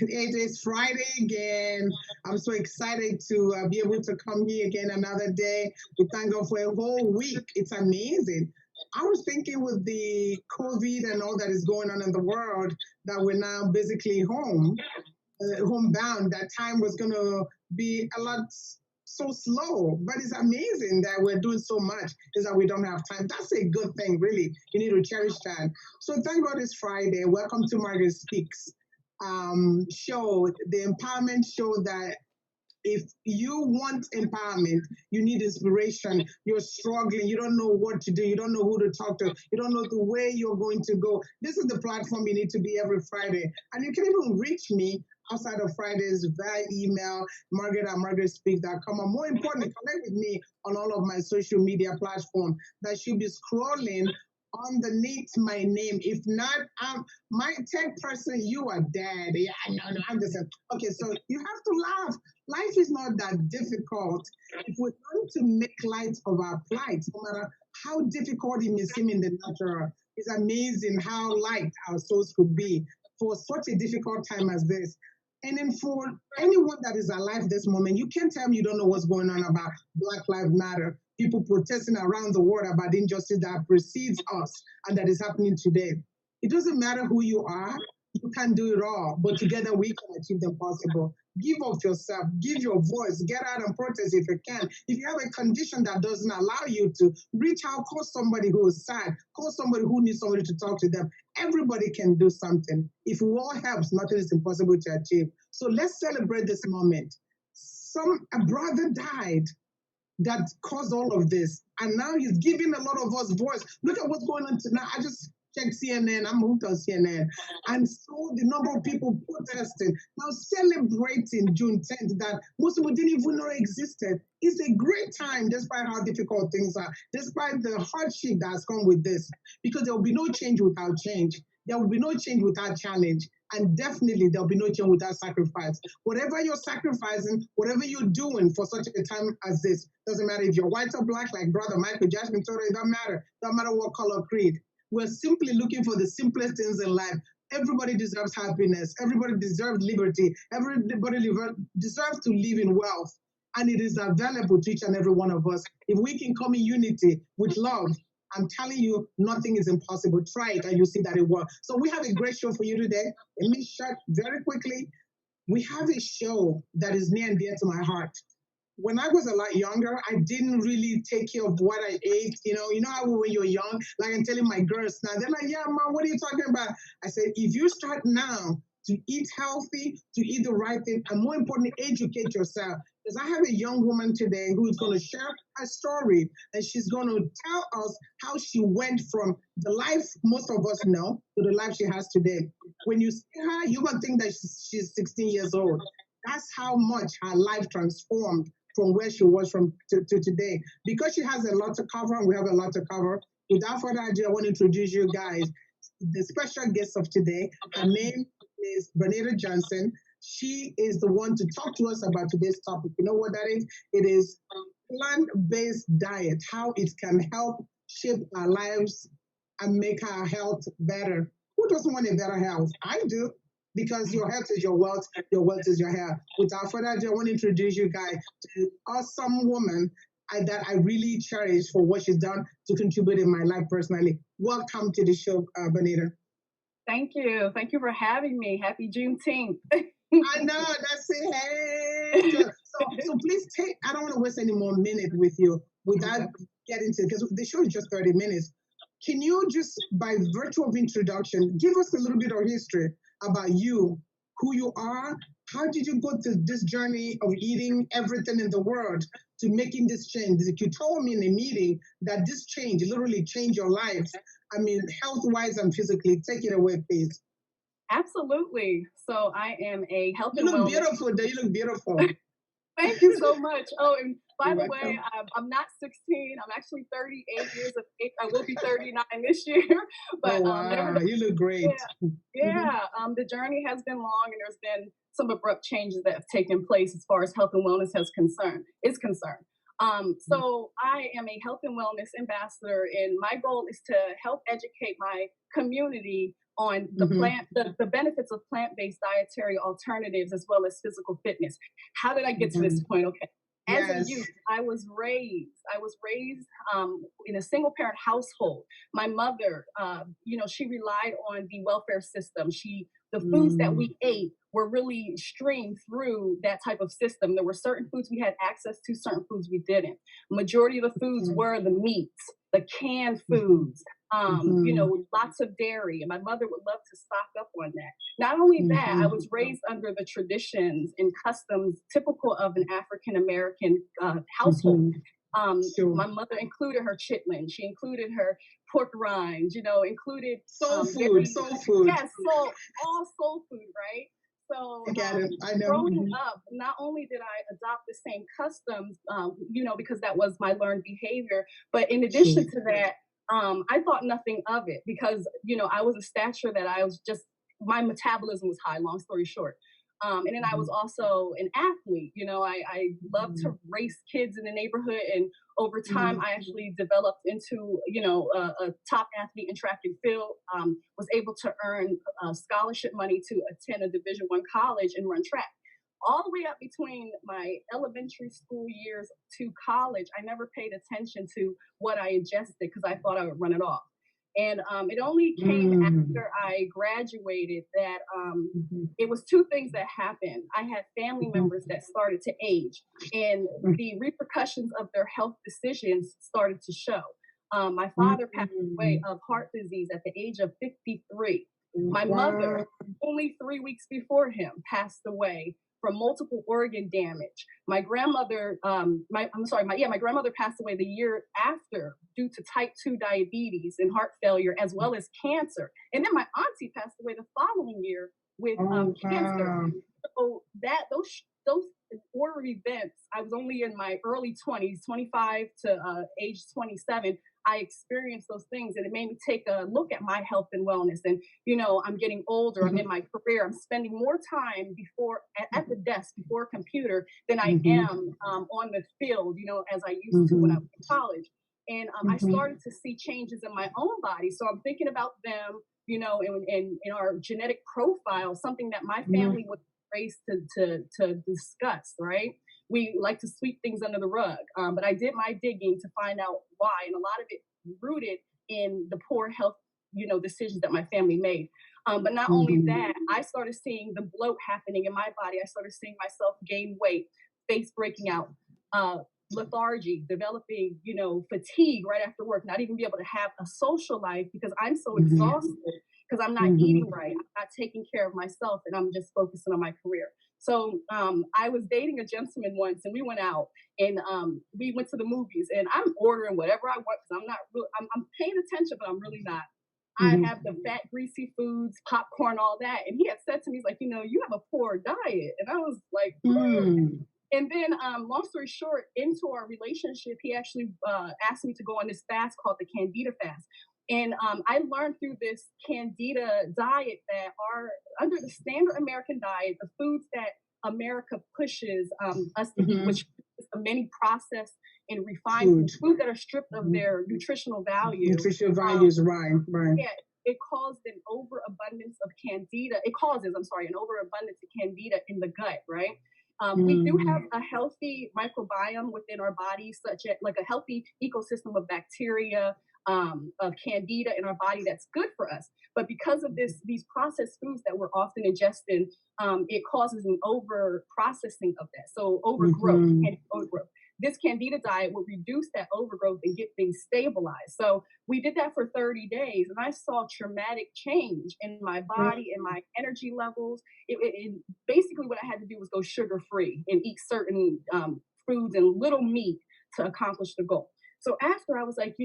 It is Friday again. I'm so excited to be able to come here again another day. We thank God for a whole week. It's amazing. I was thinking with the COVID and all that is going on in the world that we're now basically homebound, that time was going to be a lot so slow. But it's amazing that we're doing so much, is that we don't have time. That's a good thing, really. You need to cherish that. So thank God it's Friday. Welcome to Margaret Speaks show, the empowerment show that if you want empowerment, you need inspiration, you're struggling, you don't know what to do, you don't know who to talk to, you don't know the way you're going to go. This is the platform you need to be every Friday. And you can even reach me outside of Fridays via email, margaret@margaretspeaks.com. Or more importantly, connect with me on all of my social media platforms that should be scrolling underneath my name. If not, my tech person, you are dead. Yeah, no, I'm just saying. Okay, so you have to laugh. Life is not that difficult. If we're going to make light of our plight, no matter how difficult it may seem in the natural, it's amazing how light our souls could be for such a difficult time as this. And then for anyone that is alive this moment, you can't tell me you don't know what's going on about Black Lives Matter, people protesting around the world about injustice that precedes us and that is happening today. It doesn't matter who you are, you can do it all, but together we can achieve the impossible. Give of yourself, give your voice, get out and protest if you can. If you have a condition that doesn't allow you to, reach out, call somebody who is sad, call somebody who needs somebody to talk to them. Everybody can do something. If we all help, nothing is impossible to achieve. So let's celebrate this moment. A brother died that caused all of this, and now he's giving a lot of us voice. Look at what's going on tonight. I just checked CNN. I'm hooked on CNN, and so the number of people protesting now, celebrating June 10th that most people didn't even know existed. It's a great time, despite how difficult things are, despite the hardship that has come with this, because there will be no change without change. There will be no change without challenge. And definitely there'll be no change without sacrifice. Whatever you're sacrificing, whatever you're doing for such a time as this, doesn't matter if you're white or black, like Brother Michael Jasmine told it doesn't matter. Doesn't matter what color creed. We're simply looking for the simplest things in life. Everybody deserves happiness. Everybody deserves liberty. Everybody deserves to live in wealth. And it is available to each and every one of us. If we can come in unity with love, I'm telling you, nothing is impossible. Try it and you'll see that it works. So we have a great show for you today. Let me share very quickly. We have a show that is near and dear to my heart. When I was a lot younger, I didn't really take care of what I ate. You know how when you're young, like I'm telling my girls now, they're like, yeah, mom, what are you talking about? I said, if you start now to eat healthy, to eat the right thing, and more importantly, educate yourself. Because I have a young woman today who is going to share her story, and she's going to tell us how she went from the life most of us know to the life she has today. When you see her, you're going to think that she's 16 years old. That's how much her life transformed from where she was to today. Because she has a lot to cover, and we have a lot to cover, without further ado, I want to introduce you guys the special guest of today. Her name is Bernita Johnson. She is the one to talk to us about today's topic. You know what that is? It is plant-based diet, how it can help shape our lives and make our health better. Who doesn't want a better health? I do, because your health is your wealth is your health. Without further ado, I want to introduce you guys to an awesome woman that I really cherish for what she's done to contribute in my life personally. Welcome to the show, Bernita. Thank you. Thank you for having me. Happy Juneteenth. I know, that's it. Hey. So please I don't want to waste any more minute with you without getting to, because the show is just 30 minutes. Can you just, by virtue of introduction, give us a little bit of history about you, who you are? How did you go to this journey of eating everything in the world to making this change? You told me in a meeting that this change literally changed your lives. I mean, health-wise and physically. Take it away, please. Absolutely. So I am a health and wellness. You look beautiful, though. You look beautiful. Thank you so much. Oh, and by the way, I'm not 16. I'm actually 38 years of age. I will be 39 this year. But wow, you look great. Yeah. The journey has been long, and there's been some abrupt changes that have taken place as far as health and wellness is concerned. So I am a health and wellness ambassador, and my goal is to help educate my community on the the benefits of plant-based dietary alternatives as well as physical fitness. How did I get to this point? Okay. As a youth, I was raised in a single parent household. My mother, she relied on the welfare system. The foods that we ate were really streamed through that type of system. There were certain foods we had access to, certain foods we didn't. Majority of the foods were the meats, the canned foods, lots of dairy. And my mother would love to stock up on that. Not only that, I was raised under the traditions and customs typical of an African American household. My mother included her chitlin. She included her pork rinds, included soul food. Yes, all soul food, right? So I know. Growing up, not only did I adopt the same customs, because that was my learned behavior, but in addition to that, I thought nothing of it because, I was a stature that my metabolism was high, long story short. And then I was also an athlete. I loved to race kids in the neighborhood. And over time, I actually developed into, a top athlete in track and field, was able to earn scholarship money to attend a Division I college and run track. All the way up between my elementary school years to college, I never paid attention to what I ingested because I thought I would run it off. And it only came after I graduated that it was two things that happened. I had family members that started to age, and the repercussions of their health decisions started to show. My father passed away of heart disease at the age of 53. My mother, only 3 weeks before him, passed away from multiple organ damage. My grandmother, my grandmother passed away the year after due to type 2 diabetes and heart failure, as well as cancer. And then my auntie passed away the following year with cancer. So those order of events, I was only in my early 20s, 25 to age 27. I experienced those things and it made me take a look at my health and wellness. And, I'm getting older, I'm in my career, I'm spending more time at the desk before a computer than I am on the field, as I used to when I was in college. And I started to see changes in my own body. So I'm thinking about them, in our genetic profile, something that my family was raised to discuss, right? We like to sweep things under the rug. But I did my digging to find out why. And a lot of it rooted in the poor health, decisions that my family made. But not only that, I started seeing the bloat happening in my body. I started seeing myself gain weight, face breaking out, lethargy, developing, fatigue right after work, not even be able to have a social life because I'm so exhausted because I'm not eating right. I'm not taking care of myself and I'm just focusing on my career. So I was dating a gentleman once and we went out and we went to the movies and I'm ordering whatever I want because I'm paying attention, but I'm really not. I have the fat, greasy foods, popcorn, all that. And he had said to me, he's like, you have a poor diet. And I was like, And then, long story short, into our relationship, he actually asked me to go on this fast called the Candida fast. And I learned through this Candida diet that under the standard American diet, the foods that America pushes us to eat, which is the many processed and refined foods that are stripped of their nutritional value. Nutritional values, right. Yeah, it caused an overabundance of Candida. It causes, an overabundance of Candida in the gut, right? We do have a healthy microbiome within our bodies, such as like a healthy ecosystem of bacteria, of Candida in our body that's good for us. But because of these processed foods that we're often ingesting, it causes an over processing of that. So overgrowth. This Candida diet will reduce that overgrowth and get things stabilized. So we did that for 30 days and I saw traumatic change in my body and my energy levels. It basically what I had to do was go sugar free and eat certain foods and little meat to accomplish the goal. So after I was like,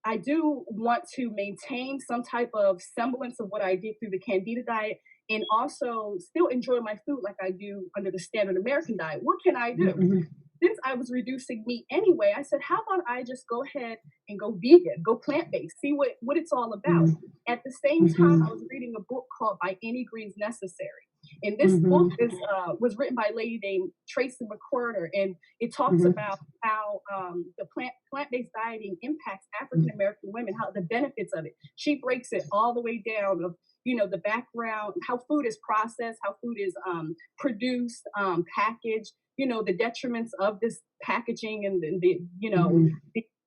I do want to maintain some type of semblance of what I did through the Candida diet and also still enjoy my food like I do under the standard American diet. What can I do? Since I was reducing meat anyway, I said, how about I just go ahead and go vegan, go plant-based, see what it's all about. At the same time, I was reading a book called By Any Means Necessary. And this book was written by a lady named Tracy McQuarter, and it talks about how the plant-based dieting impacts African American women, how the benefits of it. She breaks it all the way down of, you know, the background, how food is processed, how food is produced, packaged, you know, the detriments of this packaging and the you know,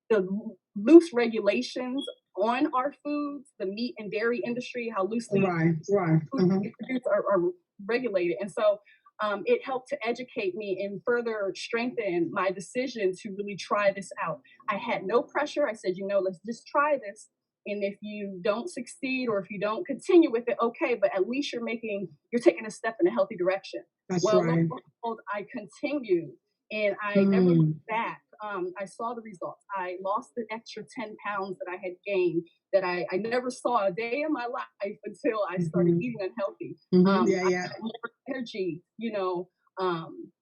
the loose regulations on our foods, the meat and dairy industry, how loosely foods produced are regulated. And so it helped to educate me and further strengthen my decision to really try this out. I had no pressure. I said, you know, let's just try this. And if you don't succeed or if you don't continue with it, okay, but at least you're taking a step in a healthy direction. Lo and behold, I continued and I never looked back. I saw the results. I lost the extra 10 pounds that I had gained that I never saw a day in my life until I started eating unhealthy. I had more energy, you know.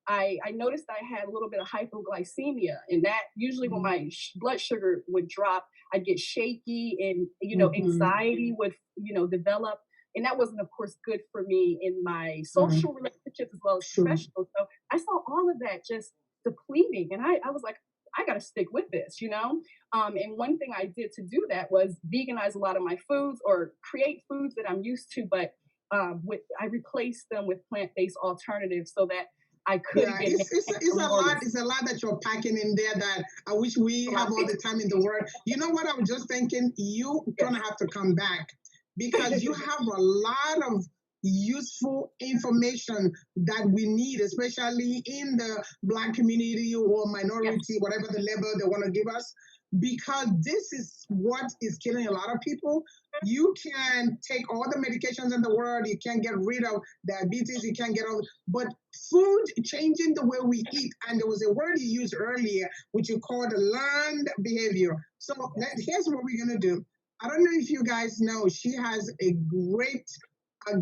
I noticed I had a little bit of hypoglycemia, and that usually when my blood sugar would drop, I'd get shaky, and you know, anxiety would, you know, develop, and that wasn't, of course, good for me in my social relationships as well as professional. So I saw all of that just depleting, and I was like, I got to stick with this, you know. And one thing I did to do that was veganize a lot of my foods or create foods that I'm used to, but I replaced them with plant-based alternatives so that I could get it's a lot that you're packing in there that I wish we have all the time in the world. You know what I was just thinking? You're gonna have to come back because you have a lot of useful information that we need, especially in the Black community or minority, whatever the label they want to give us, because this is what is killing a lot of people. You can take all the medications in the world, you can get rid of diabetes, you can get all, but food changing the way we eat, and there was a word you used earlier, which you called learned behavior. So here's what we're gonna do. I don't know if you guys know, she has a great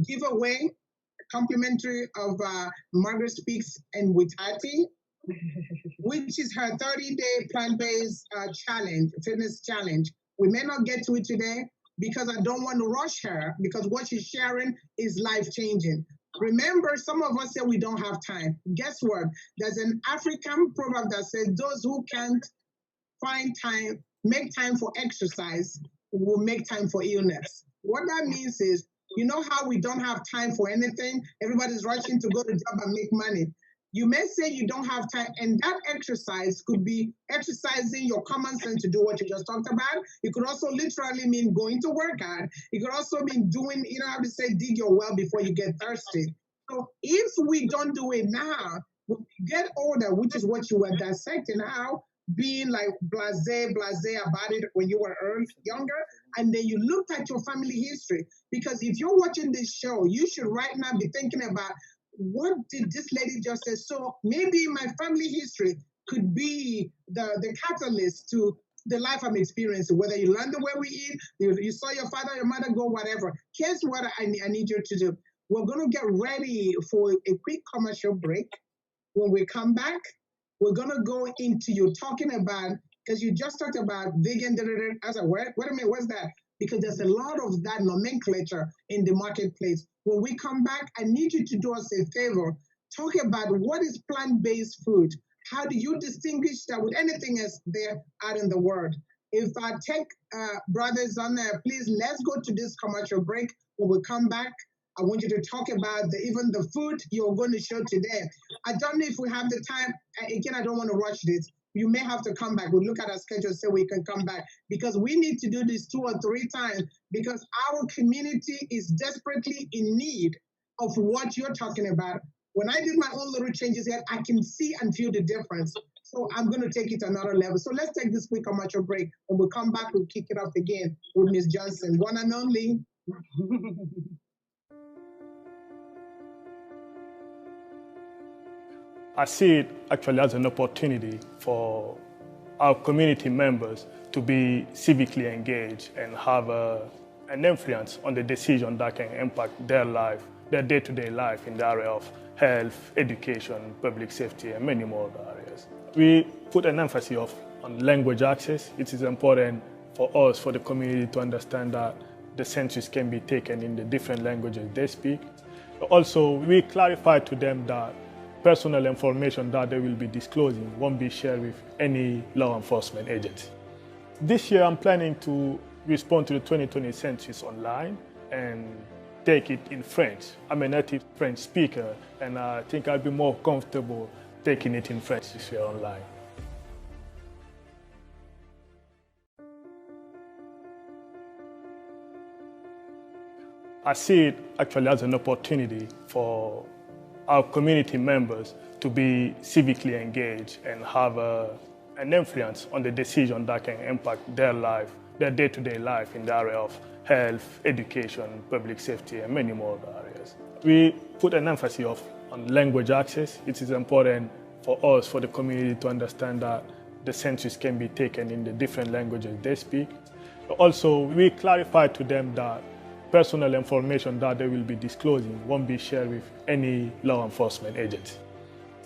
giveaway, complimentary of Margaret Speaks and with Hattie, which is her 30-day plant-based challenge, fitness challenge. We may not get to it today because I don't want to rush her because what she's sharing is life-changing. Remember, some of us say we don't have time. Guess what? There's an African proverb that says, those who can't find time, make time for exercise, will make time for illness. What that means is, you know how we don't have time for anything? Everybody's rushing to go to job and make money. You may say you don't have time, and that exercise could be exercising your common sense to do what you just talked about. It could also literally mean going to work out. It could also mean doing, you know how to say, dig your well before you get thirsty. So if we don't do it now, when we get older, which is what you were dissecting, how being like blasé about it when you were younger, and then you looked at your family history. Because if you're watching this show, you should right now be thinking about, what did this lady just say? So maybe my family history could be the catalyst to the life I'm experiencing, whether you learn the way we eat, you saw your father, your mother go, whatever. Here's what I need you to do. We're going to get ready for a quick commercial break. When we come back, we're going to go into you talking about, because you just talked about vegan, as a word. Wait a minute, what's that? Because there's a lot of that nomenclature in the marketplace. When we come back, I need you to do us a favor. Talk about what is plant-based food. How do you distinguish that with anything else there out in the world? If our tech brothers on there, please, let's go to this commercial break. When we come back, I want you to talk about even the food you're going to show today. I don't know if we have the time. Again, I don't want to rush this. You may have to come back. We'll look at our schedule so we can come back, because we need to do this 2 or 3 times, because our community is desperately in need of what you're talking about. When I did my own little changes here, I can see and feel the difference. So I'm going to take it to another level. So let's take this quick commercial break. When we come back, we'll kick it off again with Ms. Johnson, one and only. I see it actually as an opportunity for our community members to be civically engaged and have an influence on the decision that can impact their life, their day-to-day life in the area of health, education, public safety, and many more other areas. We put an emphasis on language access. It is important for us, for the community, to understand that the census can be taken in the different languages they speak. Also, we clarified to them that personal information that they will be disclosing won't be shared with any law enforcement agency. This year, I'm planning to respond to the 2020 census online and take it in French. I'm a native French speaker, and I think I'll be more comfortable taking it in French this year online. I see it actually as an opportunity for our community members to be civically engaged and have an influence on the decision that can impact their life, their day-to-day life in the area of health, education, public safety, and many more other areas. We put an emphasis on language access. It is important for us, for the community, to understand that the census can be taken in the different languages they speak. Also, we clarified to them that personal information that they will be disclosing won't be shared with any law enforcement agency.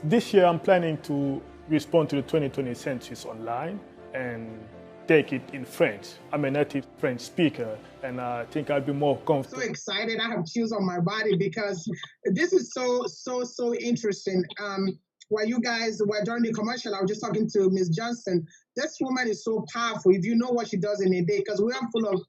This year, I'm planning to respond to the 2020 census online and take it in French. I'm a native French speaker, and I think I'll be more comfortable. So excited, I have chills on my body because this is so interesting. While you guys were during the commercial, I was just talking to Ms. Johnson. This woman is so powerful if you know what she does in a day, because we are full of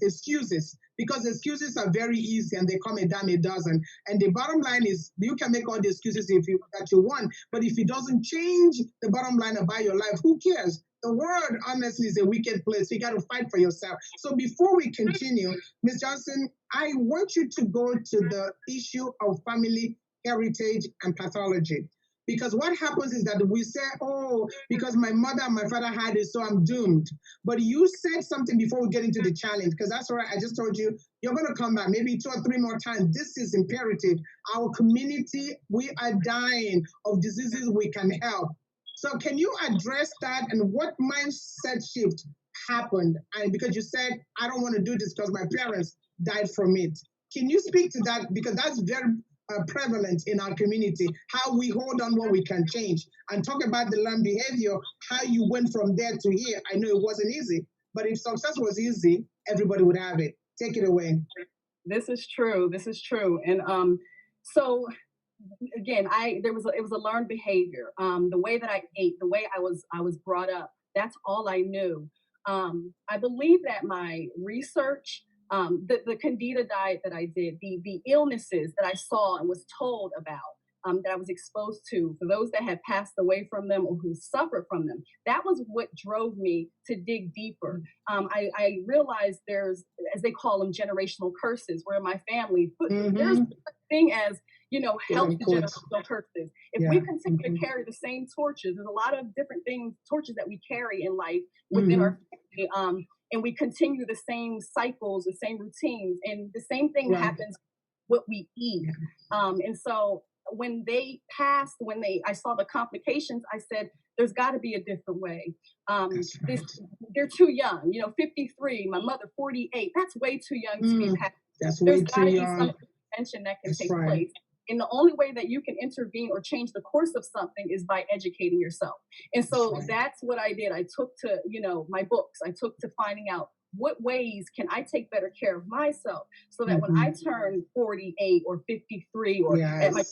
excuses, because excuses are very easy and they come a dime a dozen. And the bottom line is, you can make all the excuses that you want, but if it doesn't change the bottom line about your life, who cares? The world, honestly, is a wicked place. You got to fight for yourself. So before we continue, Ms. Johnson, I want you to go to the issue of family heritage and pathology. Because what happens is that we say, oh, because my mother and my father had it, so I'm doomed. But you said something before we get into the challenge, because that's right, I just told you, you're going to come back maybe 2 or 3 more times. This is imperative. Our community, we are dying of diseases we can help. So can you address that, and what mindset shift happened? And because you said, I don't want to do this because my parents died from it. Can you speak to that? Because that's very prevalent in our community, how we hold on what we can change, and talk about the learned behavior, how you went from there to here. I know it wasn't easy, but if success was easy, everybody would have it. Take it away. This is true. This is true. And so again, it was a learned behavior. The way that I ate, the way I was brought up, that's all I knew. I believe that my research, the Candida diet that I did, the illnesses that I saw and was told about, that I was exposed to, for those that had passed away from them or who suffered from them, that was what drove me to dig deeper. I realized there's, as they call them, generational curses, where my family, there's a thing as, health generational curses. If we continue to carry the same torches, there's a lot of different torches that we carry in life within our family, and we continue the same cycles, the same routines, and the same thing happens what we eat. And so when they passed, I saw the complications, I said, there's got to be a different way. They're too young, 53, my mother 48. That's way too young to be passed. There's got to be some intervention that can take place. And the only way that you can intervene or change the course of something is by educating yourself. And so that's what I did. I took to, my books. I took to finding out what ways can I take better care of myself, so that when I turn 48 or 53 or at my,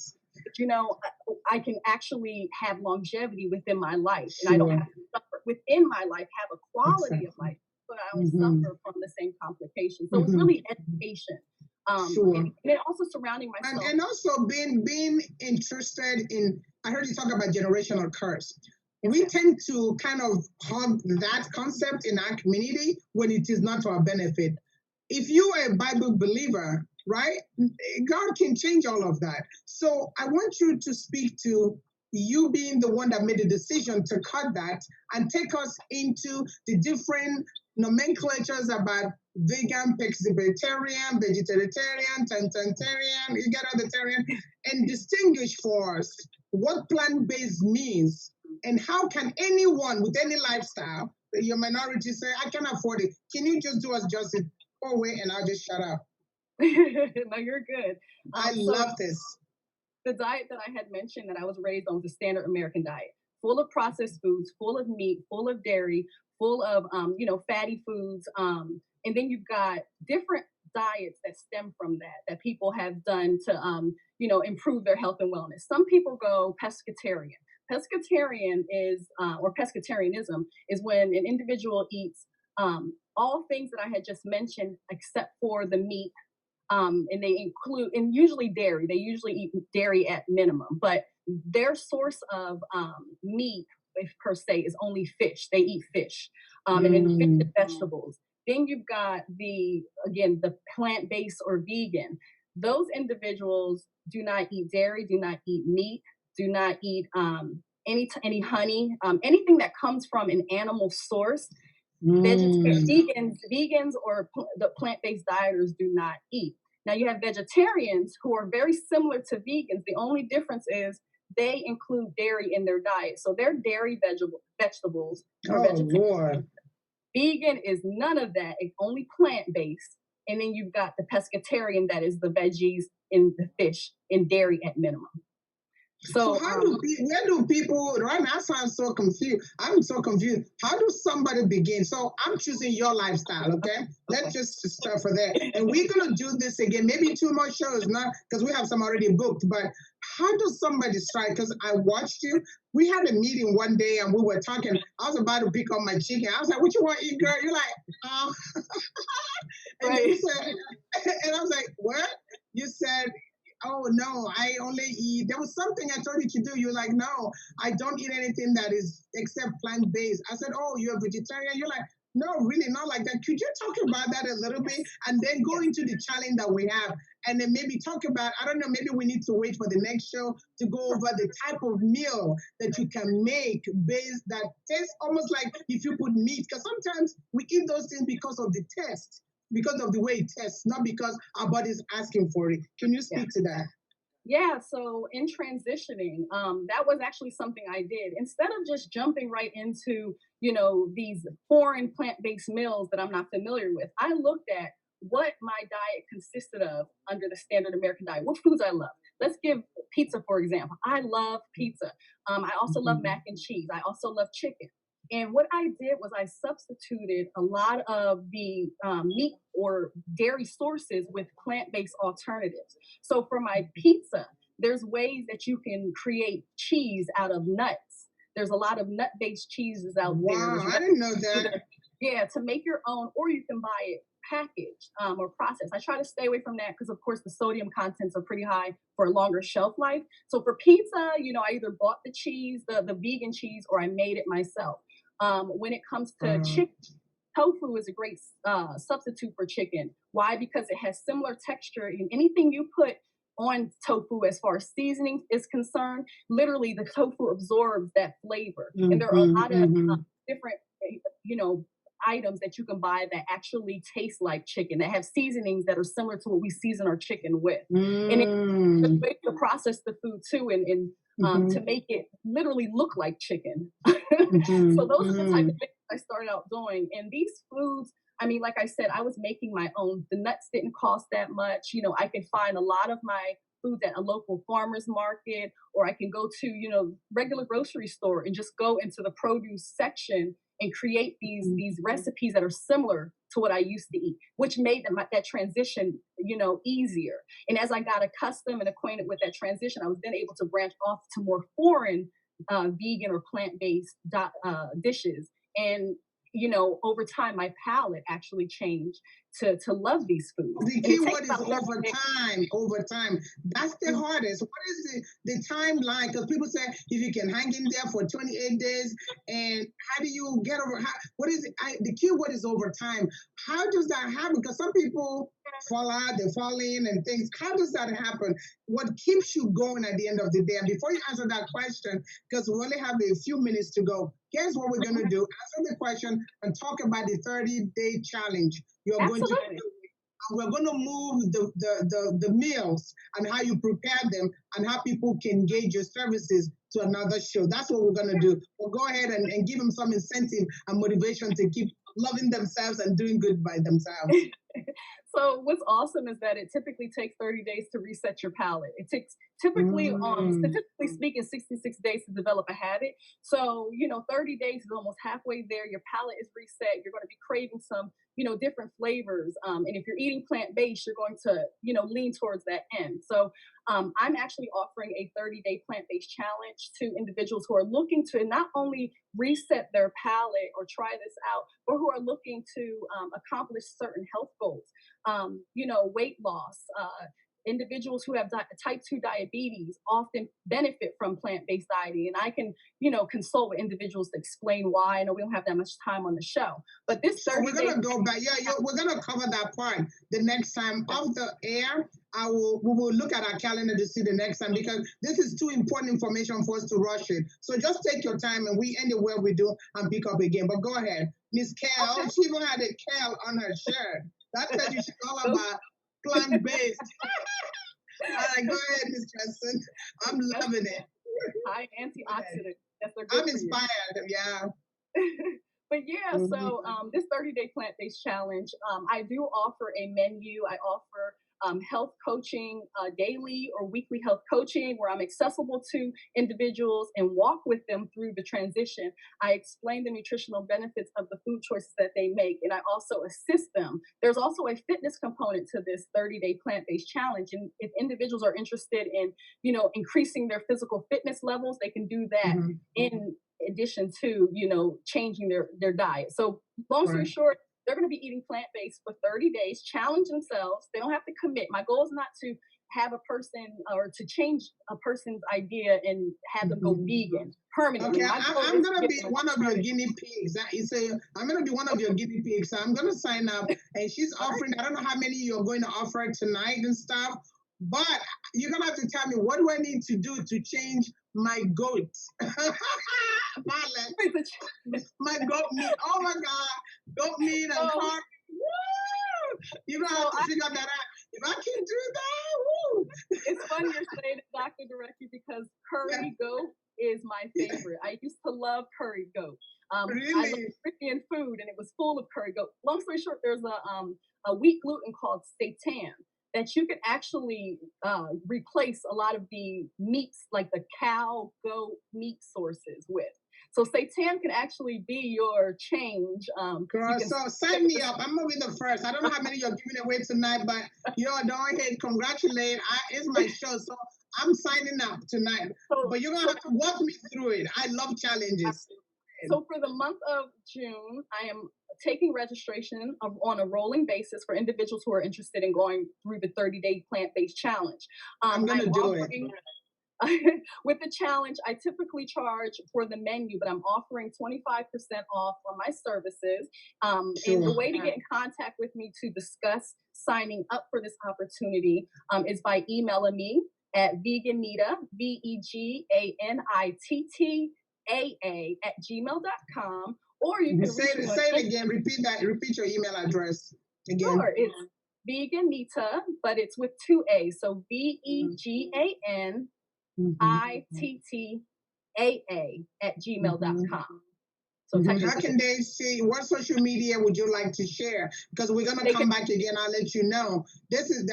I can actually have longevity within my life, and I don't have to suffer within my life, have a quality of life, but I don't suffer from the same complications. So it's really education. And then also surrounding myself. And also being interested in, I heard you talk about generational curse. We tend to kind of hug that concept in our community when it is not to our benefit. If you are a Bible believer, right, God can change all of that. So I want you to speak to you being the one that made the decision to cut that and take us into the different nomenclatures about vegan, pescatarian, vegetarian, tantantarian, you get all the tarian, and distinguish for us what plant-based means and how can anyone with any lifestyle, your minority, say, I can afford it. Can you just do us justice? Oh, wait, and I'll just shut up. No, you're good. I love this. The diet that I had mentioned that I was raised on was a standard American diet, full of processed foods, full of meat, full of dairy, full of, fatty foods. And then you've got different diets that stem from that people have done to, improve their health and wellness. Some people go pescatarian. Pescatarian is, or pescatarianism is when an individual eats all things that I had just mentioned, except for the meat. And they include, and usually dairy. They usually eat dairy at minimum, but their source of meat, per se, is only fish. They eat fish, and then fish and vegetables. Then you've got the plant-based or vegan. Those individuals do not eat dairy, do not eat meat, do not eat any honey, anything that comes from an animal source. Vegans or the plant-based dieters do not eat. Now you have vegetarians who are very similar to vegans. The only difference is they include dairy in their diet. So they're dairy vegetables. Lord. Vegan is none of that. It's only plant-based. And then you've got the pescatarian, that is the veggies and the fish and dairy at minimum. So where do people, right now I sound so confused. I'm so confused. How do somebody begin? So I'm choosing your lifestyle, okay? Let's just start for that. And we're going to do this again, maybe 2 more shows, not because we have some already booked, but how does somebody start? Because I watched you. We had a meeting one day and we were talking. I was about to pick up my chicken. I was like, what you want to eat, girl? You're like, and right. you said, and I was like, what? You said, oh no, I only eat. There was something I told you to do. You're like, no, I don't eat anything that is except plant-based. I said, oh, you're a vegetarian? You're like, no, really not like that. Could you talk about that a little bit and then go into the challenge that we have and then maybe talk about, I don't know, maybe we need to wait for the next show to go over the type of meal that you can make based that tastes almost like if you put meat, because sometimes we eat those things because of the taste, because of the way it tastes, not because our body's asking for it. Can you speak to that? Yeah, so in transitioning, that was actually something I did. Instead of just jumping right into, these foreign plant-based meals that I'm not familiar with, I looked at what my diet consisted of under the standard American diet, what foods I love. Let's give pizza, for example. I love pizza. I also love mac and cheese. I also love chicken. And what I did was I substituted a lot of the meat or dairy sources with plant-based alternatives. So for my pizza, there's ways that you can create cheese out of nuts. There's a lot of nut-based cheeses out there. Wow, I didn't know that. Yeah, to make your own, or you can buy it packaged or processed. I try to stay away from that because, of course, the sodium contents are pretty high for a longer shelf life. So for pizza, I either bought the cheese, the vegan cheese, or I made it myself. When it comes to chicken, tofu is a great substitute for chicken. Why? Because it has similar texture in anything you put on tofu as far as seasoning is concerned. Literally, the tofu absorbs that flavor. And there are a lot of different, items that you can buy that actually taste like chicken, that have seasonings that are similar to what we season our chicken with. And it's way to process the food too, and to make it literally look like chicken. So those are the type of things I started out doing. And these foods, like I said, I was making my own. The nuts didn't cost that much. I could find a lot of my foods at a local farmer's market, or I can go to, regular grocery store and just go into the produce section and create these recipes that are similar to what I used to eat, which made that transition, easier. And as I got accustomed and acquainted with that transition, I was then able to branch off to more foreign vegan or plant-based dishes. And, over time, my palate actually changed to love these foods. The key word is over time. That's the hardest. What is the timeline? Because people say if you can hang in there for 28 days, and how do you get over? What is it? The key word is over time. How does that happen? Because some people fall out, they fall in and things. How does that happen? What keeps you going at the end of the day? And before you answer that question, because we only have a few minutes to go, here's what we're going to do. Answer the question and talk about the 30-day challenge you're going to do. And we're going to move the meals and how you prepare them and how people can engage your services to another show. That's what we're going to do. We'll go ahead and give them some incentive and motivation to keep loving themselves and doing good by themselves. So what's awesome is that it typically takes 30 days to reset your palate. It takes typically, statistically speaking, 66 days to develop a habit. So, 30 days is almost halfway there. Your palate is reset. You're going to be craving some, different flavors. And if you're eating plant-based, you're going to, lean towards that end. So I'm actually offering a 30-day plant-based challenge to individuals who are looking to not only reset their palate or try this out, but who are looking to accomplish certain health goals. Weight loss. Individuals who have type 2 diabetes often benefit from plant-based dieting. And I can, consult with individuals to explain why. I know we don't have that much time on the show. But this So we're going to go back. Yeah, we're going to cover that part the next time off the air. We will look at our calendar to see the next time, because this is too important information for us to rush it. So just take your time, and we end it where we do and pick up again. But go ahead. Miss Kel, okay. She even had a Kel on her shirt. That tells you she's all about plant-based. All right, go ahead, Miss Preston. I'm loving it. High antioxidant. Yes, I'm inspired, yeah. But yeah, so this 30-day plant-based challenge, I do offer a menu. I offer health coaching, daily or weekly health coaching, where I'm accessible to individuals and walk with them through the transition. I explain the nutritional benefits of the food choices that they make, and I also assist them. There's also a fitness component to this 30-day plant-based challenge, and if individuals are interested in, increasing their physical fitness levels, they can do that in addition to, changing their diet. So long story short, they're going to be eating plant-based for 30 days, challenge themselves. They don't have to commit. My goal is not to have a person or to change a person's idea and have them go vegan permanently. Okay, I'm going to be one of your guinea pigs. I'm going to be one of your guinea pigs. So I'm going to sign up, and she's offering, I don't know how many you're going to offer tonight and stuff, but you're going to have to tell me, what do I need to do to change my goat? My goat meat. Oh my God. Goat meat and carb. You're going to have to figure that out. If I can do that, woo. It's funny you're saying it, Dr. Dureke, because curry goat is my favorite. I used to love curry goat. Really? I love Caribbean food, and it was full of curry goat. Long story short, there's a wheat gluten called seitan that you could actually replace a lot of the meats, like the cow, goat meat sources with. So seitan can actually be your change. Girl, so sign me up. I'm going to be the first. I don't know how many you're giving away tonight, but don't hate, congratulate. It's my show, so I'm signing up tonight. But you're going to have to walk me through it. I love challenges. So for the month of June, I am taking registration on a rolling basis for individuals who are interested in going through the 30-day plant-based challenge. I'm going to do it. With the challenge, I typically charge for the menu, but I'm offering 25% off on my services. And the way to get in contact with me to discuss signing up for this opportunity is by emailing me at veganita, veganitta@gmail.com, or you can say it again. Repeat your email address again. Sure, it's veganitta, but it's with 2 A's. So VEGANITTA@gmail.com. So how can they see, what social media would you like to share? Because we're going to come back again. I'll let you know.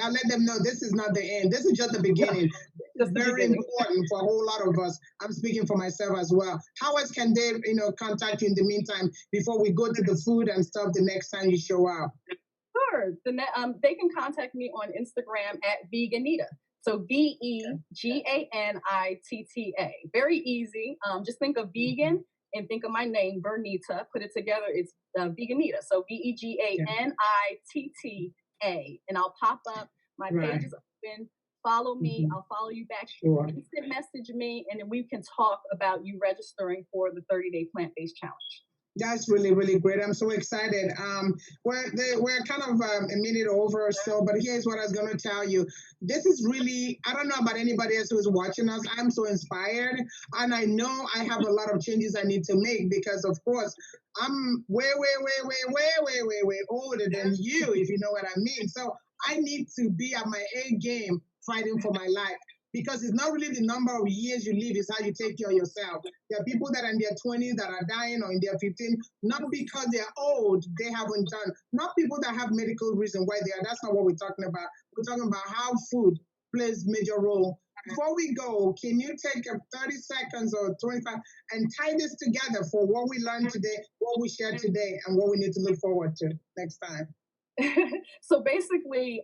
I'll let them know this is not the end. This is just the beginning. It's very important for a whole lot of us. I'm speaking for myself as well. How else can they, contact you in the meantime before we go to the food and stuff the next time you show up? Sure. They can contact me on Instagram at veganitta. So VEGANITTA. Very easy. Just think of vegan and think of my name, Bernita. Put it together, it's veganitta. So VEGANITTA. And I'll pop up. My page is open. Follow me. I'll follow you back. Sure. Instant message me, and then we can talk about you registering for the 30-day plant-based challenge. That's really, really great. I'm so excited. We're kind of a minute over or so, but here's what I was going to tell you. This is really, I don't know about anybody else who's watching us. I'm so inspired, and I know I have a lot of changes I need to make because, of course, I'm way older than you, if you know what I mean. So I need to be at my A game fighting for my life. because it's not really the number of years you live, it's how you take care of yourself. There are people that are in their 20s that are dying, or in their 15, not because they're old, they haven't done, not people that have medical reason why they are. That's not what we're talking about. We're talking about how food plays major role. Before we go, can you take 30 seconds or 25 and tie this together for what we learned today, what we shared today, and what we need to look forward to next time? So basically,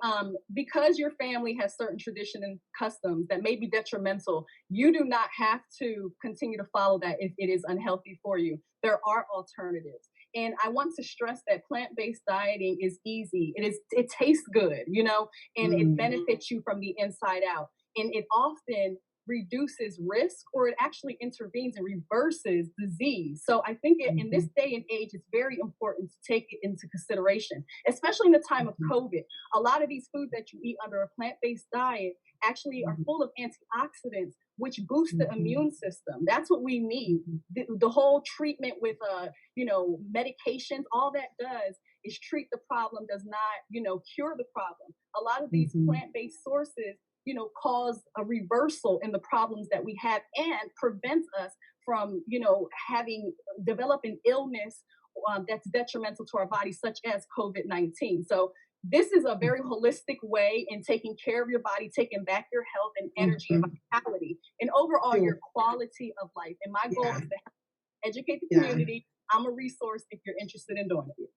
because your family has certain tradition and customs that may be detrimental, you do not have to continue to follow that if it is unhealthy for you. There are alternatives. And I want to stress that plant-based dieting is easy. It tastes good, you know, and it benefits you from the inside out. And it often reduces risk, or it actually intervenes and reverses disease. So I think in this day and age, it's very important to take it into consideration, especially in the time of COVID. A lot of these foods that you eat under a plant-based diet actually are full of antioxidants, which boost the immune system. That's what we need. The whole treatment with, medications, all that does is treat the problem, does not, cure the problem. A lot of these plant-based sources cause a reversal in the problems that we have and prevents us from, developing illness that's detrimental to our body, such as COVID-19. So this is a very holistic way in taking care of your body, taking back your health and energy and vitality, and overall your quality of life. And my goal is to educate the community. I'm a resource if you're interested in doing it.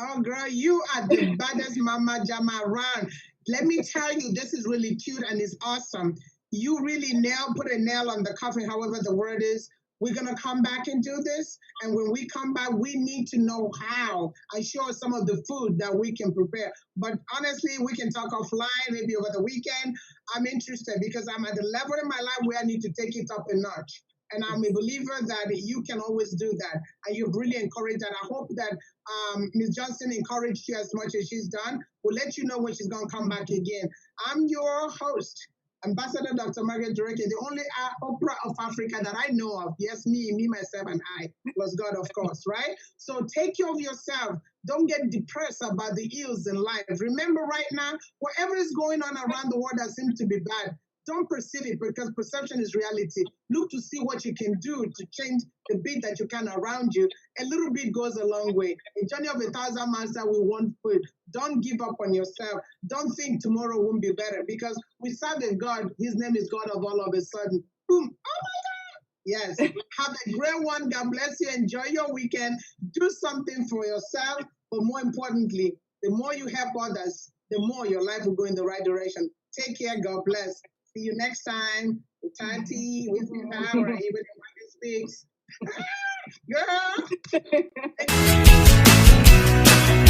Oh, girl, you are the baddest mama jama around. Let me tell you, this is really cute and it's awesome. You really put a nail on the coffin, however the word is. We're going to come back and do this. And when we come back, we need to know how. I show some of the food that we can prepare. But honestly, we can talk offline, maybe over the weekend. I'm interested because I'm at the level in my life where I need to take it up a notch. And I'm a believer that you can always do that. And you've really encouraged that. I hope that Ms. Johnson encouraged you as much as she's done. We'll let you know when she's going to come back again. I'm your host, Ambassador Dr. Margaret Dureke, the only opera of Africa that I know of. Yes, me, myself, and I, plus God, of course, right? So take care of yourself. Don't get depressed about the ills in life. Remember right now, whatever is going on around the world that seems to be bad, don't perceive it, because perception is reality. Look to see what you can do to change the bit that you can around you. A little bit goes a long way. A journey of 1,000 miles that we want food. Don't give up on yourself. Don't think tomorrow won't be better, because we serve a God. His name is God of all of a sudden. Boom. Oh my God. Yes. Have a great one. God bless you. Enjoy your weekend. Do something for yourself. But more importantly, the more you help others, the more your life will go in the right direction. Take care. God bless. See you next time with Tati, with me now, or even Margaret Speaks. Girl!